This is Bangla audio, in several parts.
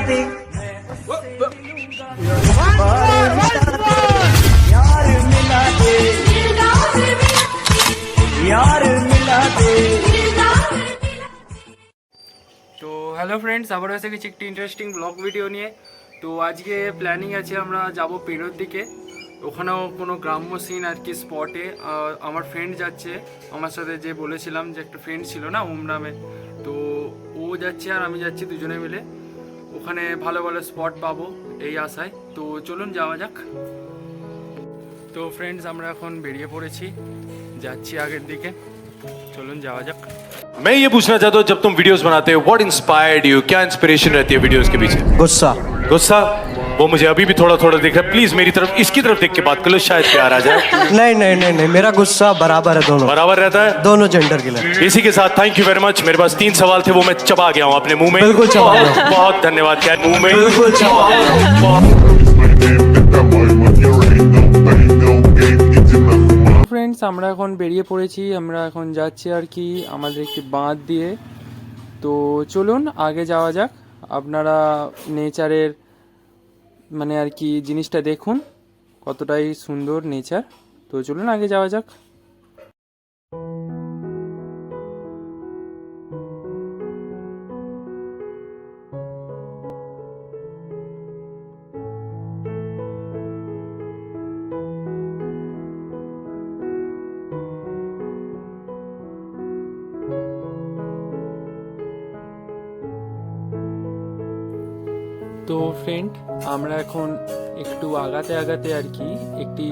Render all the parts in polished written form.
दे यार मिला दे यार मिला दे। তো হ্যালো ফ্রেন্ডস, আবার এসে গেছি একটি ইন্টারেস্টিং ব্লগ ভিডিও নিয়ে। তো আজকে প্ল্যানিং আছে আমরা যাব পেরোর দিকে, ওখানেও কোনো গ্রাম্য সিন আর কি স্পটে। আমার ফ্রেন্ড যাচ্ছে আমার সাথে, যে বলেছিলাম যে একটা ফ্রেন্ড ছিল না ওম নামে, তো ও যাচ্ছে আর আমি যাচ্ছি দুজনে মিলে। ওখানে ভালো ভালো স্পট পাবো এই আশায়। তো চলুন যাওয়া যাক। তো ফ্রেন্ডস, আমরা এখন বেরিয়ে পড়েছি, যাচ্ছি আগের দিকে, চলুন যাওয়া যাক। मैं ये पूछना चाहता हूँ, जब तुम वीडियोस बनाते हो, व्हाट इंस्पायर्ड यू, क्या इंस्पिरेशन रहती है वीडियोस के पीछे? गुस्सा। गुस्सा? वो मुझे अभी भी थोड़ा थोड़ा दिख रहा है। प्लीज मेरी तरफ, इसकी तरफ देख के बात कर लो, शायद प्यार आ जाए। नहीं नहीं नहीं नहीं, मेरा गुस्सा बराबर है, दोनों बराबर रहता है दोनों जेंडर के लिए। इसी के साथ थैंक यू वेरी मच। मेरे पास 3 सवाल थे, वो मैं चबा गया हूँ अपने मुंह में। बिल्कुल चबा गया। बहुत बहुत धन्यवाद। क्या मुंह में बिल्कुल चबा गया। ফ্রেন্ডস, আমরা এখন বেরিয়ে পড়েছি, আমরা এখন যাচ্ছি আর কি আমাদের একটি বাঁধ দিয়ে। তো চলুন আগে যাওয়া যাক, আপনারা নেচারের মানে আর কি জিনিসটা দেখুন, কতটাই সুন্দর নেচার। তো চলুন আগে যাওয়া যাক। তো ফ্রেন্ড, আমরা এখন একটু আগাতে আগাতে আর কি একটি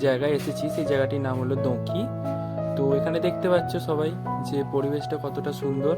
জায়গায় এসেছি, সেই জায়গাটির নাম হলো দোঁকি। তো এখানে দেখতে পাচ্ছ সবাই যে পরিবেশটা কতটা সুন্দর।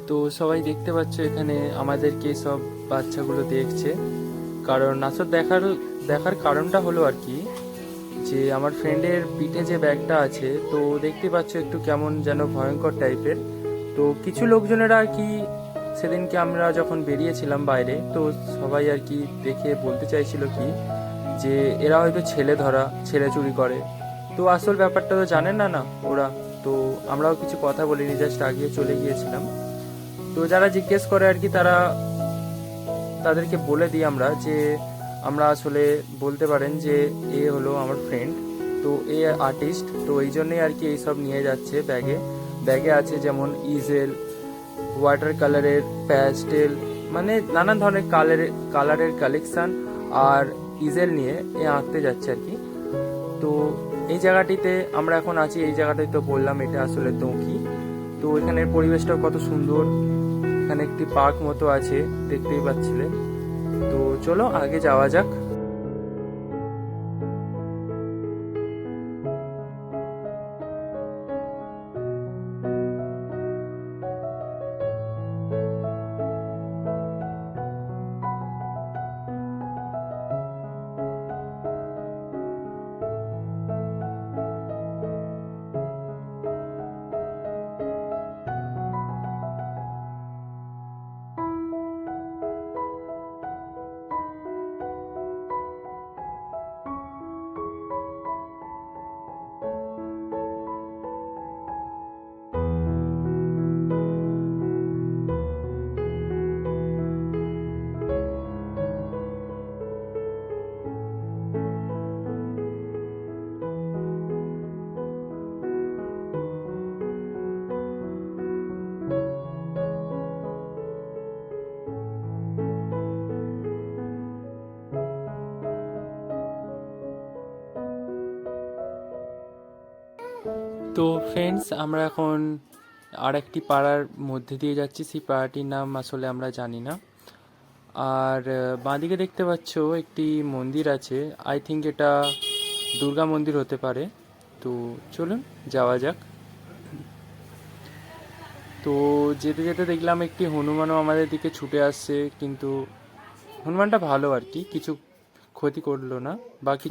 তো সবাই দেখতে পাচ্ছ এখানে আমাদেরকে সব বাচ্চাগুলো দেখছে, কারণ আসলে দেখার কারণটা হলো আর কি যে আমার ফ্রেন্ডের পিঠে যে ব্যাগটা আছে, তো দেখতে পাচ্ছ একটু কেমন যেন ভয়ঙ্কর টাইপের। তো কিছু লোকজনেরা আর কি সেদিনকে আমরা যখন বেরিয়েছিলাম বাইরে, তো সবাই আর কি দেখে বলতে চাইছিল কি যে এরা হয়তো ছেলে চুরি করে। তো আসল ব্যাপারটা তো জানেন না ওরা। তো আমরাও কিছু কথা বলিনি, জাস্ট আগিয়ে চলে গিয়েছিলাম। তো যারা জিজ্ঞেস করে আর কি তাদেরকে বলে দিই আমরা যে আমরা আসলে বলতে পারেন যে এ হলো আমার ফ্রেন্ড, তো এ আর্টিস্ট, তো এই জন্যই আর কি এইসব নিয়ে যাচ্ছে ব্যাগে আছে যেমন ইজেল, ওয়াটার কালারের, প্যাস্টেল, মানে নানান ধরনের কালারের কালেকশন, আর ইজেল নিয়ে এ আঁকতে যাচ্ছে আর কি। তো এই জায়গাটিতে আমরা এখন আছি, এই জায়গাটাই তো বললাম এটা আসলে দোঁকি। তো এখানের পরিবেশটা কত সুন্দর, এখানে একটি পার্ক মতো আছে দেখতেই পাচ্ছিলেন। তো চলো আগে যাওয়া যাক। তো ফ্রেন্ডস, আমরা এখন আর একটি পাড়ার মধ্যে দিয়ে যাচ্ছি, সেই পাড়াটির নাম আসলে আমরা জানি না। আর বাঁদিকে দেখতে পাচ্ছ একটি মন্দির আছে, আই থিঙ্ক এটা দুর্গা মন্দির হতে পারে। তো চলুন যাওয়া যাক। তো যেতে যেতে দেখলাম একটি হনুমানও আমাদের দিকে ছুটে আসছে, কিন্তু হনুমানটা ভালো আর কি, কিছু ক্ষতি করলো না। বাকি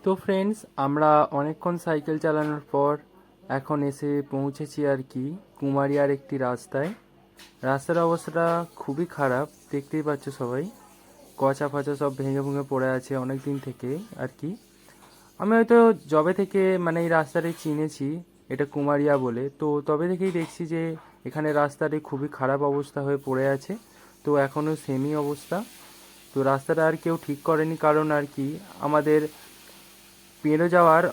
তো ফ্রেন্ডস, আমরা অনেকক্ষণ সাইকেল চালানোর পর এখন এসে পৌঁছেছি আর কি কুমারিয়ার একটি রাস্তায়। রাস্তার অবস্থাটা খুবই খারাপ, দেখতেই পাচ্ছ সবাই, কচা ফচা সব ভেঙে ভেঙে পড়ে আছে অনেক দিন থেকে আর কি। আমি হয়তো যবে থেকে মানে এই রাস্তাটি চিনেছি, এটা কুমারিয়া বলে, তো তবে থেকেই দেখছি যে এখানে রাস্তাটি খুবই খারাপ অবস্থা হয়ে পড়ে আছে। তো এখনও সেমই অবস্থা। তো রাস্তাটা আর কেউ ঠিক করেনি, কারণ আর কি আমাদের পেরো যাওয়ার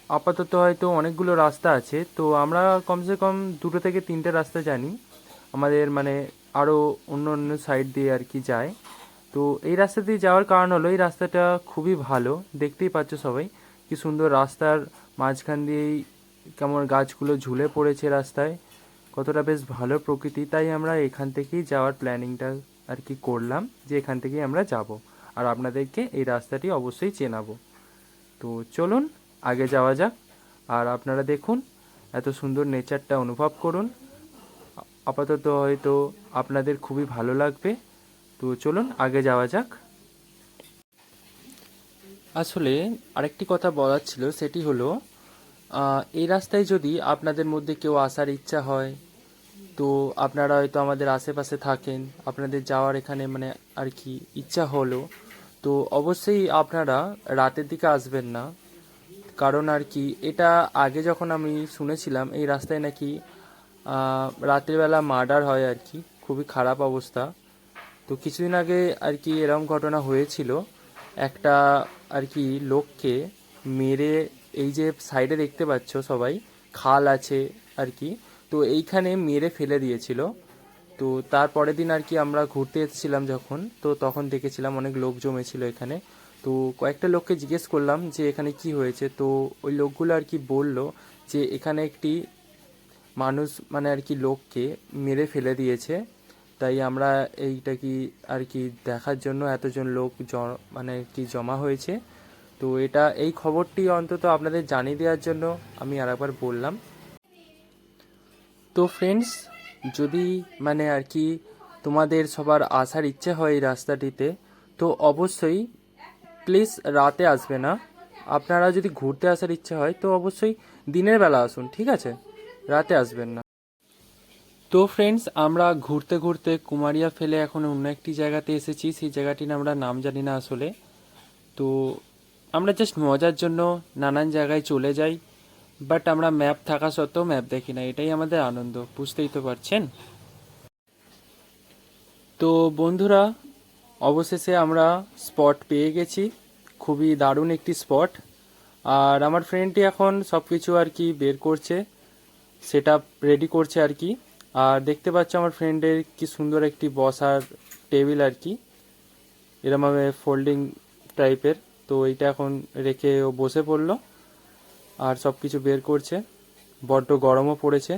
আপাতত হয়তো অনেকগুলো রাস্তা আছে, তো আমরা কমসে কম 2 থেকে 3টে রাস্তা জানি আমাদের, মানে আরও অন্য অন্য সাইড দিয়ে আর কি যায়। তো এই রাস্তা দিয়ে যাওয়ার কারণ হলো এই রাস্তাটা খুবই ভালো, দেখতেই পাচ্ছ সবাই কি সুন্দর, রাস্তার মাঝখান দিয়েই কেমন গাছগুলো ঝুলে পড়েছে রাস্তায়, কতটা বেশ ভালো প্রকৃতি। তাই আমরা এখান থেকেই যাওয়ার প্ল্যানিংটা আর কি করলাম, যে এখান থেকেই আমরা যাব, আর আপনাদেরকে এই রাস্তাটি অবশ্যই চেনাবো। তো চলুন আগে যাওয়া যাক, আর আপনারা দেখুন, এত সুন্দর নেচারটা অনুভব করুন। আপাতত হয়তো আপনাদের খুবই ভালো লাগবে। তো চলুন আগে যাওয়া যাক। আসলে আরেকটি কথা বলার ছিল, সেটি হলো এই রাস্তায় যদি আপনাদের মধ্যে কেউ আসার ইচ্ছা হয়, তো আপনারা হয়তো আমাদের আশেপাশে থাকেন, আপনাদের যাওয়ার এখানে মানে আর কি ইচ্ছা হলো, তো অবশ্যই আপনারা রাতের দিকে আসবেন না। কারণ আর কি এটা আগে যখন আমি শুনেছিলাম এই রাস্তায় নাকি রাতের বেলা মার্ডার হয় আর কি, খুবই খারাপ অবস্থা। তো কিছুদিন আগে আর কি এরকম ঘটনা হয়েছিল, একটা আর কি লোককে মেরে, এই যে সাইডে দেখতে পাচ্ছ সবাই খাল আছে আর কি, তো এইখানে মেরে ফেলে দিয়েছিল। তো তারপরের দিন আর কি আমরা ঘুরতে এসেছিলাম যখন, তো তখন দেখেছিলাম অনেক লোক জমেছিল এখানে। তো কয়েকটা লোককে জিজ্ঞেস করলাম যে এখানে কি হয়েছে, তো ওই লোকগুলো আর কি বলল যে এখানে একটি মানুষ মানে আর কি লোককে মেরে ফেলে দিয়েছে। তাই আমরা এইটা কি আর কি দেখার জন্য এতজন লোক মানে কি জমা হয়েছে। তো এটা এই খবরটি অন্তত আপনাদের জানিয়ে দেওয়ার জন্য আমি আরেকবার বললাম। তো ফ্রেন্ডস, যদি মানে আর কি তোমাদের সবার আসার ইচ্ছে হয় এই রাস্তাটিতে, তো অবশ্যই প্লিজ রাতে আসবে না। আপনারা যদি ঘুরতে আসার ইচ্ছে হয় তো অবশ্যই দিনের বেলা আসুন, ঠিক আছে? রাতে আসবেন না। তো ফ্রেন্ডস, আমরা ঘুরতে ঘুরতে কুমারিয়া ফেলে এখন অন্য একটি জায়গাতে এসেছি। সেই জায়গাটির আমরা নাম জানি না আসলে। তো আমরা জাস্ট মজার জন্য নানান জায়গায় চলে যাই, বাট আমরা ম্যাপ থাকা সত্ত্বেও ম্যাপ দেখি না, এটাই আমাদের আনন্দ, বুঝতেই তো পারছেন। তো বন্ধুরা, অবশেষে আমরা স্পট পেয়ে গেছি, খুবই দারুণ একটি স্পট। আর আমার ফ্রেন্ডটি এখন সব কিছু আর কি বের করছে, সেট আপ রেডি করছে আর কি। আর দেখতে পাচ্ছ আমার ফ্রেন্ডের কি সুন্দর একটি বসার টেবিল আর কি, এরমভাবে ফোল্ডিং টাইপের। তো এইটা এখন রেখে ও বসে পড়লো আর সব কিছু বের করছে, বড্ড গরমও পড়েছে।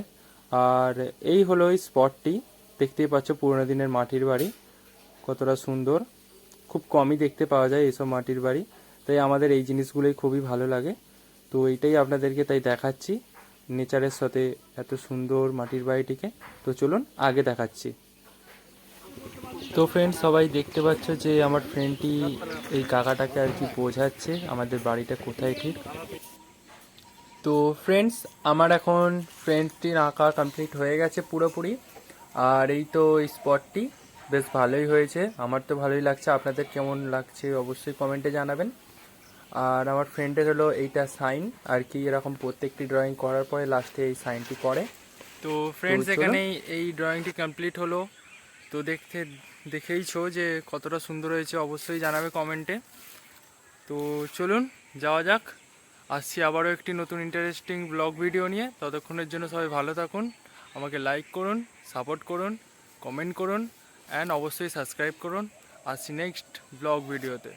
আর এই হলো এই স্পটটি, দেখতেই পাচ্ছ পুরোনো দিনের মাটির বাড়ি কতটা সুন্দর। খুব কমই দেখতে পাওয়া যায় এইসব মাটির বাড়ি, তাই আমাদের এই জিনিসগুলোই খুবই ভালো লাগে। তো এইটাই আপনাদেরকে তাই দেখাচ্ছি, নেচারের সাথে এত সুন্দর মাটির বাড়িটিকে। তো চলুন আগে দেখাচ্ছি। তো ফ্রেন্ড, সবাই দেখতে পাচ্ছ যে আমার ফ্রেন্ডটি এই কাকাটাকে আর কি বোঝাচ্ছে আমাদের বাড়িটা কোথায় ঠিক। তো ফ্রেন্ডস, আমার এখন ফ্রেন্ডটির আঁকা কমপ্লিট হয়ে গেছে পুরোপুরি। আর এই তো এই স্পটটি বেশ ভালোই হয়েছে, আমার তো ভালোই লাগছে। আপনাদের কেমন লাগছে অবশ্যই কমেন্টে জানাবেন। আর আমার ফ্রেন্ডের হলো এইটা সাইন আর কি, এরকম প্রত্যেকটি ড্রয়িং করার পরে লাস্টে এই সাইনটি করে। তো ফ্রেন্ডস, এখানেই এই ড্রয়িংটি কমপ্লিট হলো। তো দেখেইছো যে কতটা সুন্দর হয়েছে, অবশ্যই জানাবে কমেন্টে। তো চলুন যাওয়া যাক, আসছি আবারও একটি নতুন ইন্টারেস্টিং ব্লগ ভিডিও নিয়ে। ততক্ষণের জন্য সবাই ভালো থাকুন, আমাকে লাইক করুন, সাপোর্ট করুন, কমেন্ট করুন অ্যান্ড অবশ্যই সাবস্ক্রাইব করুন। আসছি নেক্সট ব্লগ ভিডিওতে।